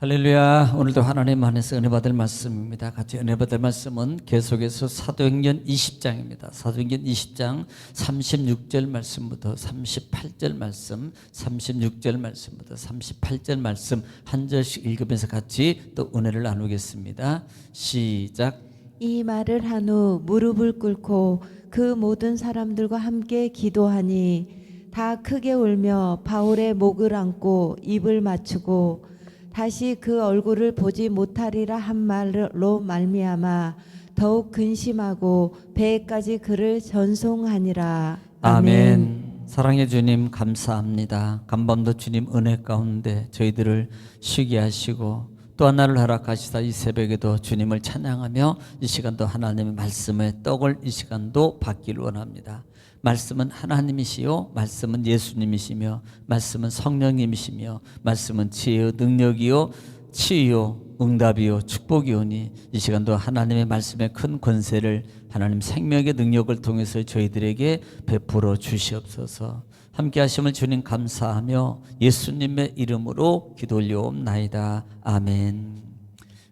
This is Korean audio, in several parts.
할렐루야. 오늘도 하나님 안에서 은혜 받을 말씀입니다. 같이 은혜 받을 말씀은 계속해서 사도행전 20장입니다. 사도행전 20장 36절 말씀부터 38절 말씀, 36절 말씀부터 38절 말씀 한 절씩 읽으면서 같이 또 은혜를 나누겠습니다. 시작. 이 말을 한 후 무릎을 꿇고 그 모든 사람들과 함께 기도하니 다 크게 울며 바울의 목을 안고 입을 맞추고 다시 그 얼굴을 보지 못하리라 한 말로 말미암아 더욱 근심하고 배에까지 그를 전송하니라. 아멘. 사랑의 주님 감사합니다. 간밤도 주님 은혜 가운데 저희들을 쉬게 하시고 또 하나를 허락하시다 이 새벽에도 주님을 찬양하며 이 시간도 하나님의 말씀의 떡을 이 시간도 받기를 원합니다. 말씀은 하나님이시요, 말씀은 예수님이시며, 말씀은 성령님이시며, 말씀은 지혜요 능력이요 치유요 응답이요 축복이오니 이 시간도 하나님의 말씀의 큰 권세를 하나님 생명의 능력을 통해서 저희들에게 베풀어 주시옵소서. 함께 하심을 주님 감사하며 예수님의 이름으로 기도 올려옵나이다. 아멘.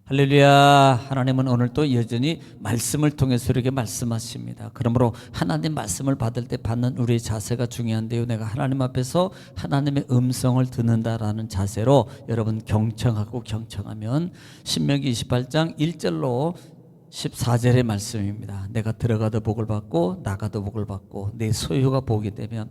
할렐루야. 하나님은 오늘 또 여전히 말씀을 통해서 이렇게 말씀하십니다. 그러므로 하나님 말씀을 받을 때 받는 우리의 자세가 중요한데요, 내가 하나님 앞에서 하나님의 음성을 듣는다라는 자세로 여러분 경청하고 경청하면 신명기 28장 1절로 14절의 말씀입니다. 내가 들어가도 복을 받고 나가도 복을 받고 내 소유가 복이 되면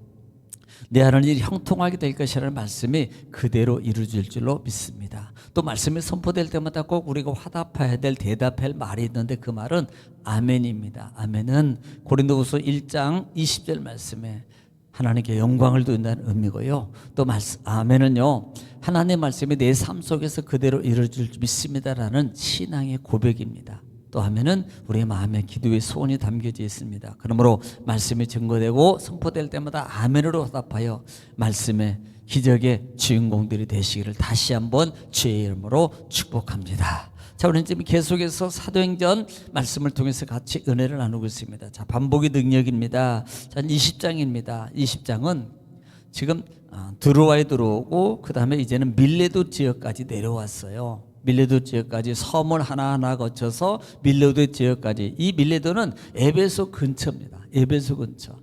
내 하는 일이 형통하게 될 것이라는 말씀이 그대로 이루어질 줄로 믿습니다. 또 말씀이 선포될 때마다 꼭 우리가 화답해야 될 대답할 말이 있는데 그 말은 아멘입니다. 아멘은 고린도후서 1장 20절 말씀에 하나님께 영광을 돌린다는 의미고요. 또 아멘은요, 하나님의 말씀이 내 삶 속에서 그대로 이루어질 줄 믿습니다라는 신앙의 고백입니다. 또 하면은 우리의 마음에 기도의 소원이 담겨져 있습니다. 그러므로 말씀이 증거되고 선포될 때마다 아멘으로 화답하여 말씀의 기적의 주인공들이 되시기를 다시 한번 주의 이름으로 축복합니다. 자, 우리는 지금 계속해서 사도행전 말씀을 통해서 같이 은혜를 나누고 있습니다. 자, 반복의 능력입니다. 자, 20장입니다. 20장은 지금 드로아에 들어오고 그 다음에 이제는 밀레도 지역까지 내려왔어요. 밀레도 지역까지 섬을 하나하나 거쳐서 밀레도 지역까지. 이 밀레도는 에베소 근처입니다. 에베소 근처.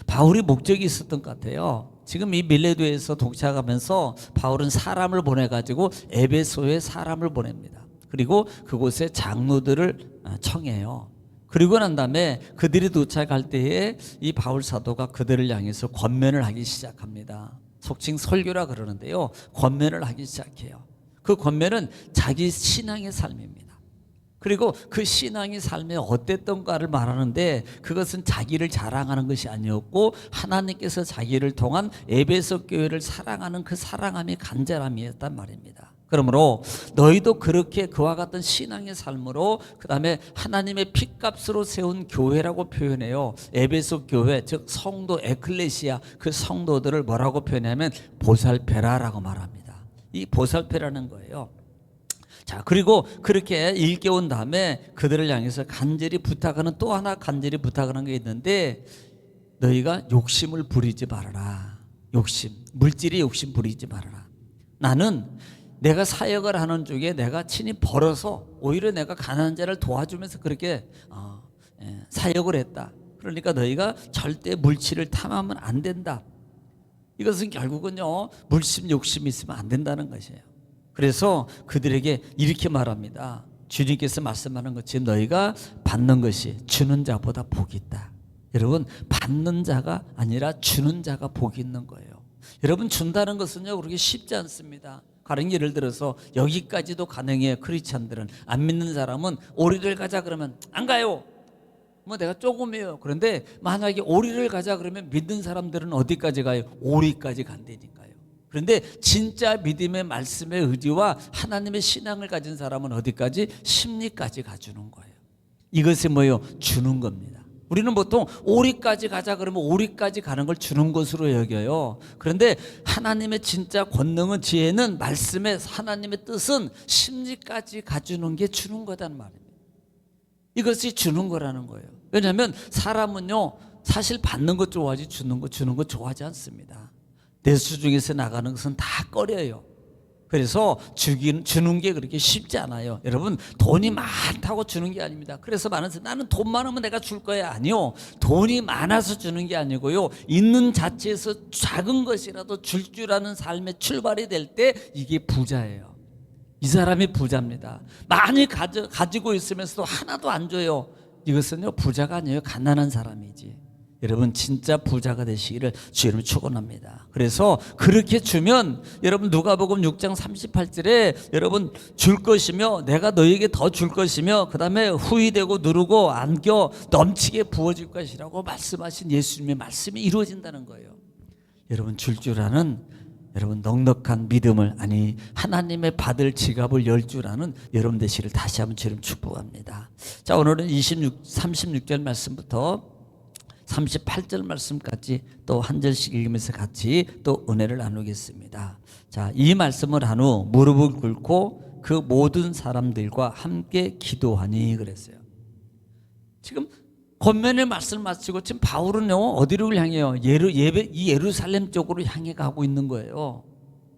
바울이 목적이 있었던 것 같아요. 지금 이 밀레도에서 도착하면서 바울은 사람을 보내가지고 에베소에 사람을 보냅니다. 그리고 그곳에 장로들을 청해요. 그리고 난 다음에 그들이 도착할 때에 이 바울 사도가 그들을 향해서 권면을 하기 시작합니다. 속칭 설교라 그러는데요, 권면을 하기 시작해요. 그 권면은 자기 신앙의 삶입니다. 그리고 그 신앙의 삶이 어땠던가를 말하는데 그것은 자기를 자랑하는 것이 아니었고 하나님께서 자기를 통한 에베소 교회를 사랑하는 그 사랑함이 간절함이었단 말입니다. 그러므로 너희도 그렇게 그와 같은 신앙의 삶으로 그 다음에 하나님의 핏값으로 세운 교회라고 표현해요. 에베소 교회, 즉 성도 에클레시아, 그 성도들을 뭐라고 표현하면 보살펴라라고 말합니다. 이 보살펴라는 거예요. 자, 그리고 그렇게 일깨운 다음에 그들을 향해서 간절히 부탁하는, 또 하나 간절히 부탁하는 게 있는데 너희가 욕심을 부리지 말아라. 욕심, 물질의 욕심 부리지 말아라. 나는 내가 사역을 하는 중에 내가 친히 벌어서 오히려 내가 가난한 자를 도와주면서 그렇게 사역을 했다. 그러니까 너희가 절대 물질을 탐하면 안 된다. 이것은 결국은요, 물심 욕심이 있으면 안 된다는 것이에요. 그래서 그들에게 이렇게 말합니다. 주님께서 말씀하는 것이 너희가 받는 것이 주는 자보다 복이 있다. 여러분, 받는 자가 아니라 주는 자가 복이 있는 거예요. 여러분, 준다는 것은요 그렇게 쉽지 않습니다. 가령 예를 들어서 여기까지도 가능해요. 크리스찬들은. 안 믿는 사람은 오리를 가자 그러면 안 가요. 뭐 내가 조금이에요. 그런데 만약에 오리를 가자 그러면 믿는 사람들은 어디까지 가요? 오리까지 간다니까요. 그런데 진짜 믿음의 말씀의 의지와 하나님의 신앙을 가진 사람은 어디까지? 심리까지 가주는 거예요. 이것이 뭐예요? 주는 겁니다. 우리는 보통 오리까지 가자 그러면 오리까지 가는 걸 주는 것으로 여겨요. 그런데 하나님의 진짜 권능은, 지혜는, 말씀의 하나님의 뜻은 심리까지 가주는 게 주는 거란 말입니다. 이것이 주는 거라는 거예요. 왜냐하면 사람은요 사실 받는 것 좋아하지 주는 것 좋아하지 않습니다. 내 수중에서 나가는 것은 다 꺼려요. 그래서 주는 게 그렇게 쉽지 않아요. 여러분, 돈이 많다고 주는 게 아닙니다. 그래서 많은 사람, 나는 돈 많으면 내가 줄 거야. 아니요. 돈이 많아서 주는 게 아니고요. 있는 자체에서 작은 것이라도 줄 아는 삶의 출발이 될 때 이게 부자예요. 이 사람이 부자입니다. 많이 가지고 있으면서도 하나도 안 줘요. 이것은요, 부자가 아니에요. 가난한 사람이지. 여러분, 진짜 부자가 되시기를 주님을 축원합니다. 그래서 그렇게 주면 여러분, 누가복음 6장 38절에 여러분, 줄 것이며 내가 너에게 더 줄 것이며 그 다음에 후히되고 누르고 안겨 넘치게 부어줄 것이라고 말씀하신 예수님의 말씀이 이루어진다는 거예요. 여러분, 줄 아는 여러분 넉넉한 믿음을, 아니 하나님의 받을 지갑을 열 줄 아는 여러분 되시기를 다시 한번 주님 축복합니다. 자, 오늘은 36절 말씀부터 38절 말씀까지 또 한 절씩 읽으면서 같이 또 은혜를 나누겠습니다. 자, 이 말씀을 한 후 무릎을 꿇고 그 모든 사람들과 함께 기도하니 그랬어요. 지금 권면의 말씀을 마치고 지금 바울은요, 어디를 향해요? 이 예루살렘 쪽으로 향해 가고 있는 거예요.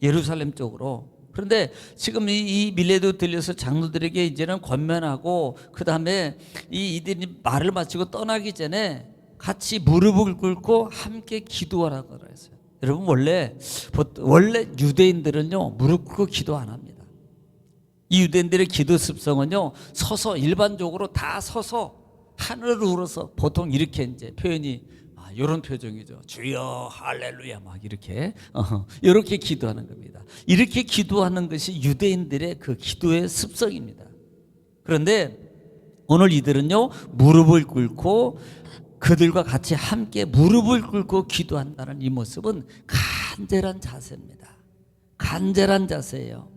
예루살렘 쪽으로. 그런데 지금 이 밀레도 들려서 장로들에게 이제는 권면하고 그 다음에 이들이 말을 마치고 떠나기 전에 같이 무릎을 꿇고 함께 기도하라고 그랬어요. 여러분, 원래 유대인들은요, 무릎 꿇고 기도 안 합니다. 이 유대인들의 기도 습성은요, 서서, 일반적으로 다 서서 하늘을 우러서, 보통 이렇게 이제 표현이 이런 표정이죠. 주여 할렐루야 막 이렇게 기도하는 겁니다. 이렇게 기도하는 것이 유대인들의 그 기도의 습성입니다. 그런데 오늘 이들은요, 무릎을 꿇고 그들과 같이 함께 무릎을 꿇고 기도한다는 이 모습은 간절한 자세입니다. 간절한 자세예요.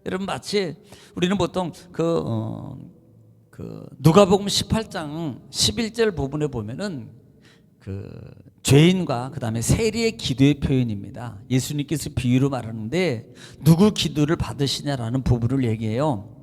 여러분, 마치 우리는 보통 누가복음 18장 11절 부분에 보면은 죄인과 그 다음에 세리의 기도의 표현입니다. 예수님께서 비유로 말하는데 누구 기도를 받으시냐라는 부분을 얘기해요.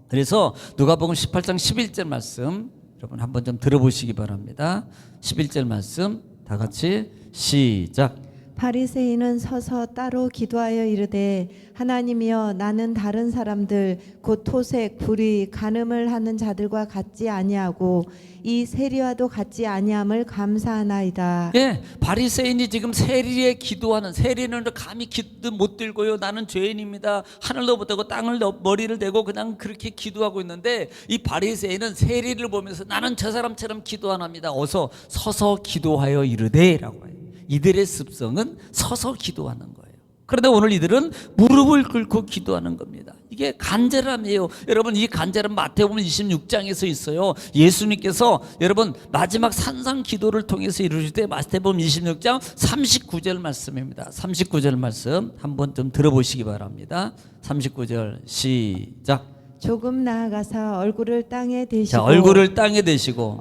그래서 누가복음 18장 11절 말씀 여러분 한번 좀 들어보시기 바랍니다. 11절 말씀 다 같이 시작. 바리새인은 서서 따로 기도하여 이르되 하나님이여, 나는 다른 사람들 곧 토색, 불의, 간음을 하는 자들과 같지 아니하고 이 세리와도 같지 아니함을 감사하나이다. 예, 바리새인이 지금 세리에 기도하는, 세리는 감히 기도 못 들고요, 나는 죄인입니다, 하늘도 못 대고 땅을 머리를 대고 그냥 그렇게 기도하고 있는데, 이 바리새인은 세리를 보면서 나는 저 사람처럼 기도 안 합니다. 어서 서서 기도하여 이르되라고 해요. 이들의 습성은 서서 기도하는 거예요. 그런데 오늘 이들은 무릎을 꿇고 기도하는 겁니다. 이게 간절함이에요. 여러분, 이 간절함 마태복음 26장에서 있어요. 예수님께서 여러분 마지막 산상 기도를 통해서 이루실 때 마태복음 26장 39절 말씀입니다. 39절 말씀 한번 좀 들어보시기 바랍니다. 39절 시작. 조금 나아가서 얼굴을 땅에 대시고, 자, 얼굴을 땅에 대시고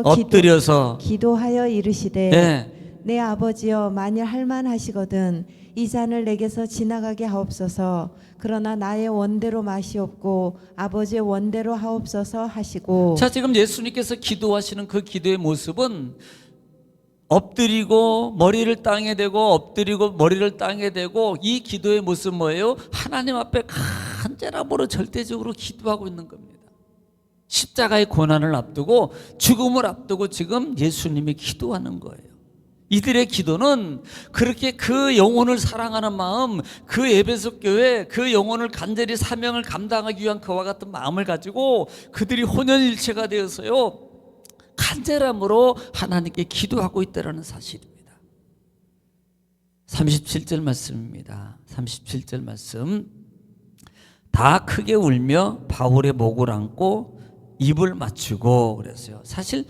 엎드려서 기도하여 이르시되 네. 내 아버지여, 만일 할만하시거든 이 잔을 내게서 지나가게 하옵소서. 그러나 나의 원대로 마시옵고 아버지의 원대로 하옵소서 하시고. 자, 지금 예수님께서 기도하시는 그 기도의 모습은 엎드리고 머리를 땅에 대고 엎드리고 머리를 땅에 대고, 이 기도의 모습 뭐예요? 하나님 앞에 간절함으로 절대적으로 기도하고 있는 겁니다. 십자가의 고난을 앞두고 죽음을 앞두고 지금 예수님이 기도하는 거예요. 이들의 기도는 그렇게 그 영혼을 사랑하는 마음, 그 에베소 교회 그 영혼을 간절히 사명을 감당하기 위한 그와 같은 마음을 가지고 그들이 혼연일체가 되어서요, 간절함으로 하나님께 기도하고 있다는 사실입니다. 37절 말씀입니다. 37절 말씀. 다 크게 울며 바울의 목을 안고 입을 맞추고 그랬어요. 사실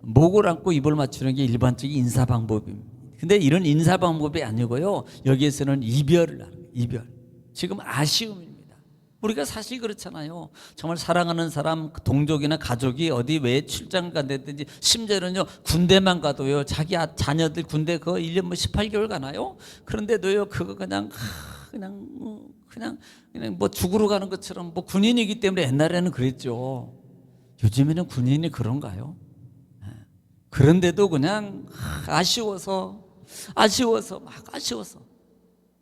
목을 안고 입을 맞추는 게 일반적인 인사 방법입니다. 근데 이런 인사 방법이 아니고요, 여기에서는 이별을 하는 거예요. 이별. 지금 아쉬움입니다. 우리가 사실 그렇잖아요. 정말 사랑하는 사람, 동족이나 가족이 어디 외에 출장 간다든지, 심지어는요 군대만 가도요, 자기 자녀들 군대 그거 1년 뭐 18개월 가나요? 그런데도요 그거 그냥 뭐 죽으러 가는 것처럼, 뭐 군인이기 때문에 옛날에는 그랬죠. 요즘에는 군인이 그런가요? 그런데도 그냥 아쉬워서.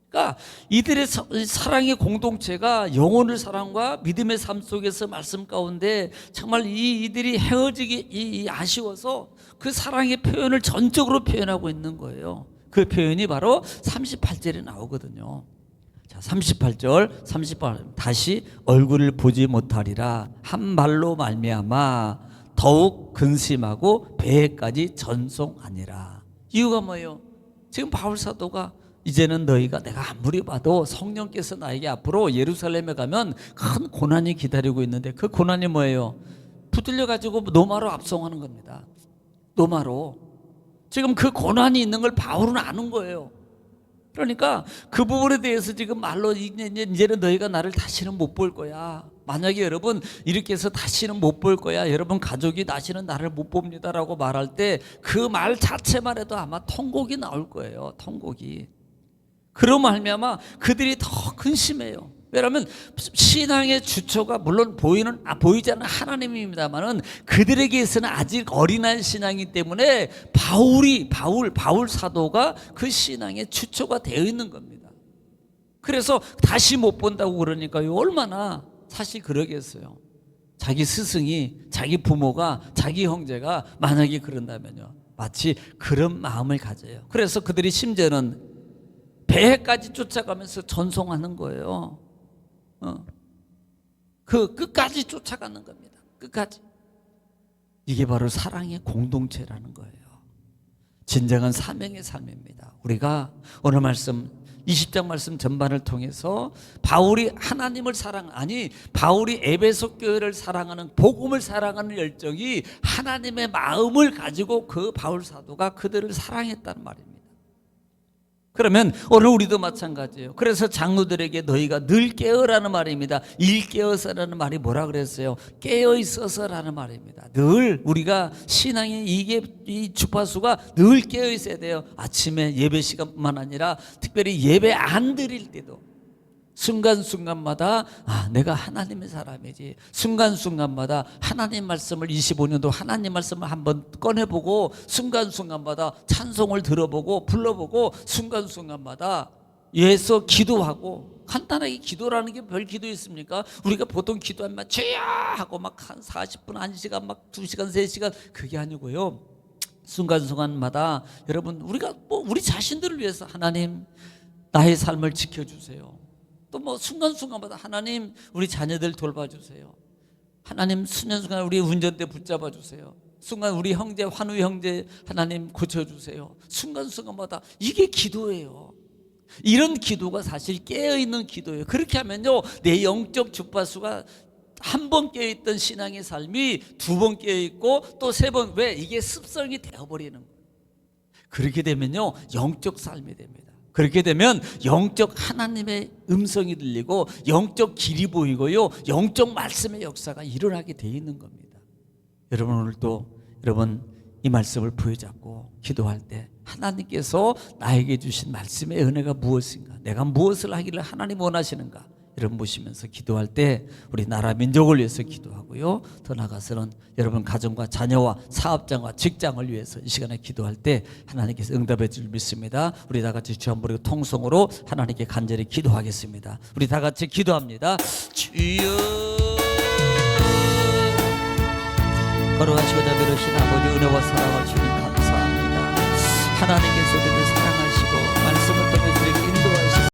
그러니까 그러니까 이들의 사랑의 공동체가 영혼의 사랑과 믿음의 삶 속에서 말씀 가운데 정말 이들이 헤어지기 아쉬워서 그 사랑의 표현을 전적으로 표현하고 있는 거예요. 그 표현이 바로 38절에 나오거든요. 자, 38 다시 얼굴을 보지 못하리라 한 말로 말미암아 더욱 근심하고 배에까지 전송하니라. 이유가 뭐예요? 지금 바울 사도가 이제는 너희가 내가 아무리 봐도 성령께서 나에게 앞으로 예루살렘에 가면 큰 고난이 기다리고 있는데 그 고난이 뭐예요? 붙들려 가지고 노마로 압송하는 겁니다. 노마로. 지금 그 고난이 있는 걸 바울은 아는 거예요. 그러니까 그 부분에 대해서 지금 말로 이제는 너희가 나를 다시는 못 볼 거야. 만약에 여러분 이렇게 해서 다시는 못 볼 거야, 여러분 가족이 다시는 나를 못 봅니다 라고 말할 때 그 말 자체만 해도 아마 통곡이 나올 거예요. 통곡이. 그로 말미암아 그들이 더 근심해요. 왜냐하면 신앙의 주초가 물론 보이지 않는 하나님입니다만은 그들에게서는 아직 어린아이 신앙이기 때문에 바울 사도가 그 신앙의 주초가 되어 있는 겁니다. 그래서 다시 못 본다고 그러니까요, 얼마나 사실 그러겠어요. 자기 스승이, 자기 부모가, 자기 형제가 만약에 그런다면요, 마치 그런 마음을 가져요. 그래서 그들이 심지어는 배까지 쫓아가면서 전송하는 거예요. 그 끝까지 쫓아가는 겁니다. 끝까지. 이게 바로 사랑의 공동체라는 거예요. 진정한 사명의 삶입니다. 우리가 오늘 말씀 20장 말씀 전반을 통해서 바울이 하나님을 바울이 에베소 교회를 사랑하는, 복음을 사랑하는 열정이 하나님의 마음을 가지고 그 바울 사도가 그들을 사랑했다는 말입니다. 그러면 오늘 우리도 마찬가지예요. 그래서 장로들에게 너희가 늘 깨어라는 말입니다. 일깨어서라는 말이 뭐라 그랬어요? 깨어 있어서라는 말입니다. 늘 우리가 신앙의 이 주파수가 늘 깨어 있어야 돼요. 아침에 예배 시간뿐만 아니라 특별히 예배 안 드릴 때도 순간순간마다 내가 하나님의 사람이지. 순간순간마다 하나님 말씀을 25년도 하나님 말씀을 한번 꺼내보고 순간순간마다 찬송을 들어보고 불러보고 순간순간마다 예서 기도하고. 간단하게 기도라는 게 별 기도 있습니까? 우리가 보통 기도하면 주여 하고 막 한 40분, 1시간, 막 2시간, 3시간, 그게 아니고요. 순간순간마다 여러분 우리가 우리 자신들을 위해서 하나님 나의 삶을 지켜주세요. 또 순간순간마다 하나님 우리 자녀들 돌봐주세요. 하나님 순간순간 우리 운전대 붙잡아 주세요. 순간 우리 형제 환우 형제 하나님 고쳐주세요. 순간순간마다 이게 기도예요. 이런 기도가 사실 깨어있는 기도예요. 그렇게 하면요, 내 영적 주파수가 한 번 깨어있던 신앙의 삶이 2번 깨어있고 또 3번. 왜? 이게 습성이 되어버리는 거예요. 그렇게 되면요, 영적 삶이 됩니다. 그렇게 되면 영적 하나님의 음성이 들리고 영적 길이 보이고요, 영적 말씀의 역사가 일어나게 되어 있는 겁니다. 여러분 오늘도 이 말씀을 부여잡고 기도할 때 하나님께서 나에게 주신 말씀의 은혜가 무엇인가, 내가 무엇을 하기를 하나님 원하시는가, 여러분 보시면서 기도할 때 우리 나라 민족을 위해서 기도하고요, 더 나아가서는 여러분 가정과 자녀와 사업장과 직장을 위해서 이 시간에 기도할 때 하나님께서 응답해 줄 믿습니다. 우리 다 같이 주 한 번 통성으로 하나님께 간절히 기도하겠습니다. 우리 다 같이 기도합니다. 주여. 거룩하시고 자비로우신 아버지, 은혜와 사랑을 주님 감사합니다. 하나님께서 우리를